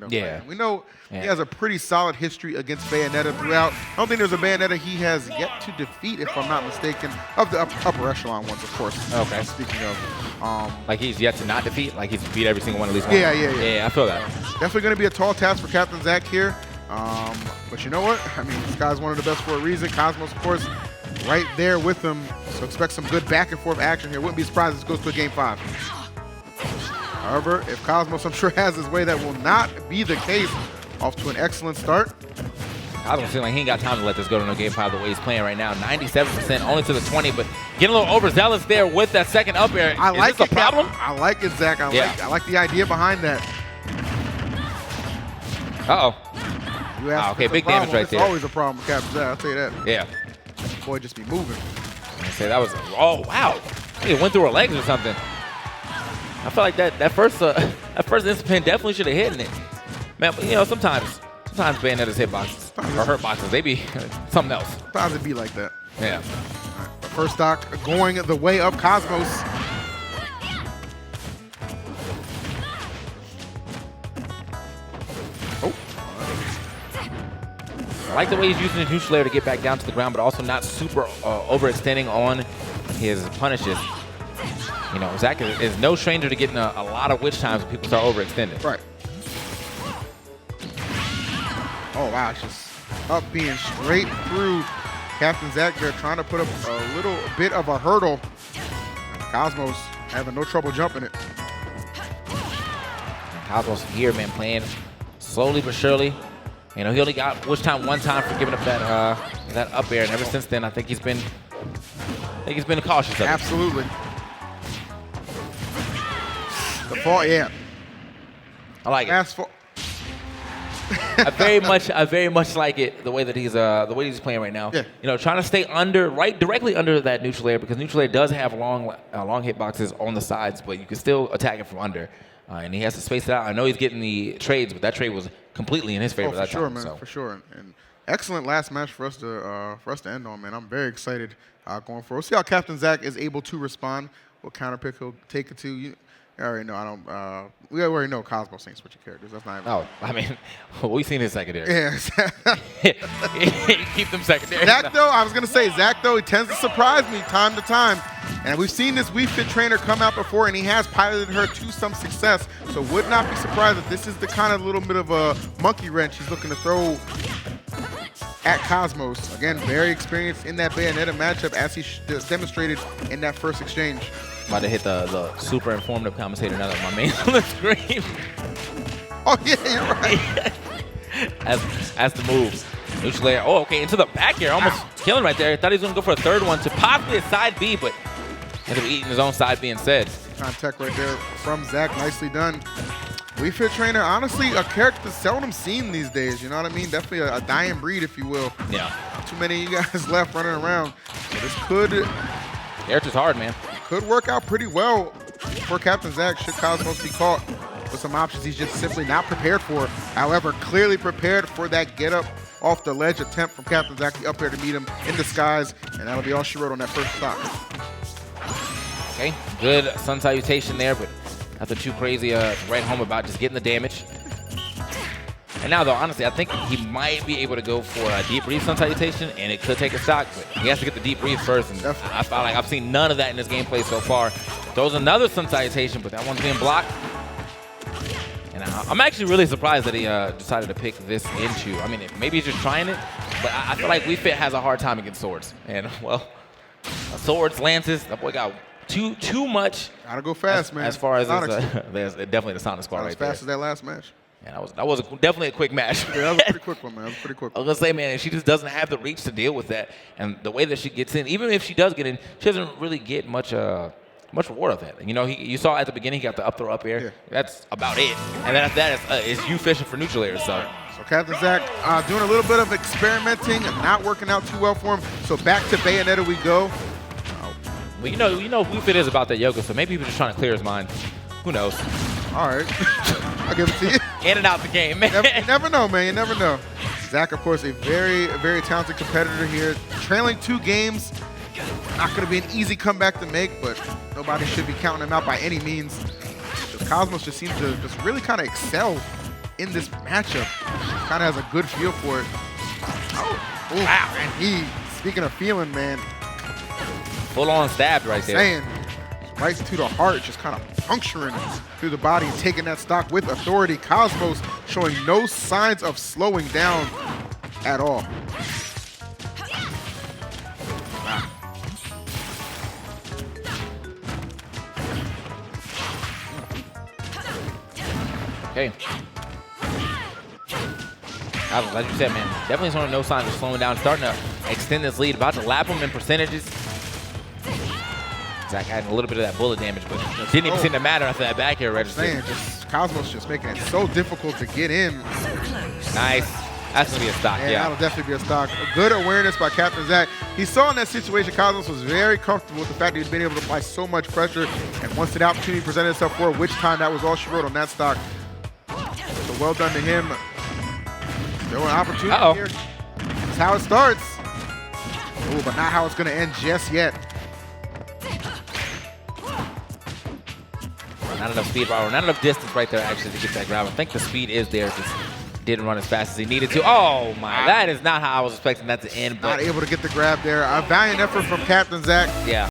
Yeah. We know he has a pretty solid history against Bayonetta throughout. I don't think there's a Bayonetta he has yet to defeat, if I'm not mistaken, of the upper echelon ones, of course. Okay. Speaking of. Like he's yet to not defeat? Like he's beat every single one at least once? Yeah, I feel that. Definitely going to be a tall task for Captain Zack here. But you know what? I mean, this guy's one of the best for a reason. Cosmos, of course, right there with him. So expect some good back and forth action here. Wouldn't be surprised if this goes to a game 5. However, if Cosmos, I'm sure, has his way, that will not be the case. Off to an excellent start. Cosmos feeling like he ain't got time to let this go to no game 5 the way he's playing right now. 97%, only to the 20, but getting a little overzealous there with that second up air. I like this a problem? I like it, Zach. I like the idea behind that. Uh-oh. Okay, big damage right there. It's always a problem with Captain Zack, I'll tell you that. Yeah. Boy, just be moving. I say that was, oh, wow. It went through her legs or something. I felt like that first instant pin definitely should have hit in it. Man, but, you know, sometimes Bayonetta's hitboxes or hurt boxes, they be something else. Sometimes it be like that. Yeah. Right, the first stock going the way of Cosmos. Oh. I like the way he's using his neutral layer to get back down to the ground, but also not super overextending on his punishes. You know, Zack is no stranger to getting a lot of witch times when people start overextending. Right. Oh, wow. It's just up being straight through Captain Zack there, trying to put up a little bit of a hurdle. And Cosmos having no trouble jumping it. And Cosmos here, man, playing slowly but surely. You know, he only got witch time one time for giving up that up air, and ever since then, I think he's been cautious of it. Absolutely. The fall, yeah. I like it. Fast fall. I very much like it the way that he's playing right now. Yeah. You know, trying to stay directly under that neutral layer, because neutral layer does have long hitboxes on the sides, but you can still attack it from under, and he has to space it out. I know he's getting the trades, but that trade was completely in his favor that time. Man, for sure. And excellent last match for us to end on, man. I'm very excited going forward. We'll see how Captain Zack is able to respond. What counter pick he'll take it to. I already know. We already know Cosmos ain't switching characters. That's not even. Oh, I mean, we've seen his secondary. Yeah. Keep them secondary. Zack, though, I was going to say, Zack, though, he tends to surprise me time to time. And we've seen this Wii Fit trainer come out before, and he has piloted her to some success. So would not be surprised if this is the kind of little bit of a monkey wrench he's looking to throw at Cosmos. Again, very experienced in that Bayonetta matchup, as he demonstrated in that first exchange. About to hit the super informative commentator now that my main on the screen. Oh, yeah, you're right. as the move. Neutral layer. Oh, okay, into the back here. Almost killing right there. Thought he was going to go for a third one to possibly a side B, but ended up eating his own side B instead. Contact right there from Zack. Nicely done. Wii Fit trainer, honestly, a character seldom seen these days. You know what I mean? Definitely a dying breed, if you will. Yeah. Not too many of you guys left running around. So this could... Character's hard, man. Could work out pretty well for Captain Zack should Cosmos be caught with some options he's just simply not prepared for. However, clearly prepared for that get up off the ledge attempt from Captain Zack up there to meet him in the skies, and that'll be all she wrote on that first stop. Okay, good sun salutation there, but nothing too crazy to write home about, just getting the damage. And now, though, honestly, I think he might be able to go for a deep breathe sun salutation, and it could take a stock, but he has to get the deep breathe first. And I felt like I've seen none of that in this gameplay so far. Throws another sun salutation, but that one's being blocked. And I'm actually really surprised that he decided to pick this into. I mean, maybe he's just trying it, but I feel like Wii Fit has a hard time against swords. And, well, swords, lances, that boy got too much. Gotta go fast, man. As far as there's definitely the Sonic Squad right there. As fast as that last match. Yeah, that was definitely a quick match. Yeah, that was a pretty quick one, man. That was a pretty quick one. I was going to say, man, if she just doesn't have the reach to deal with that, and the way that she gets in, even if she does get in, she doesn't really get much reward of that. You know, you saw at the beginning, he got the up throw up air. Yeah. That's about it. And then after that is you fishing for neutral air. So Captain Zack doing a little bit of experimenting, not working out too well for him. So back to Bayonetta we go. Well, you know, Wii Fit is about that yoga, so maybe he was just trying to clear his mind. Who knows? All right. I'll give it to you. In and out the game, man. You never know, man. You never know. Zack, of course, a very, very talented competitor here. Trailing 2 games. Not going to be an easy comeback to make, but nobody should be counting him out by any means. Cosmos just seems to just really kind of excel in this matchup. Kind of has a good feel for it. Oh, wow. And he, speaking of feeling, man. Full on stabbed right there. Saying, right to the heart, just kind of puncturing through the body and taking that stock with authority. Cosmos showing no signs of slowing down at all. Wow. Okay. As you said, man, definitely showing no signs of slowing down. Starting to extend this lead. About to lap him in percentages. Zack adding a little bit of that bullet damage, but didn't even seem to matter after that back air register. Man, just Cosmos just making it so difficult to get in. Nice. That's going to be a stock, yeah. That'll definitely be a stock. A good awareness by Captain Zack. He saw in that situation Cosmos was very comfortable with the fact that he'd been able to apply so much pressure, and once the opportunity presented itself for which time that was all she wrote on that stock. So well done to him. Still an opportunity here. That's how it starts. Oh, but not how it's going to end just yet. Not enough speed, not enough distance right there actually to get that grab. I think the speed is there, just didn't run as fast as he needed to. Oh my, that is not how I was expecting that to end. But not able to get the grab there. A valiant effort from Captain Zack. Yeah.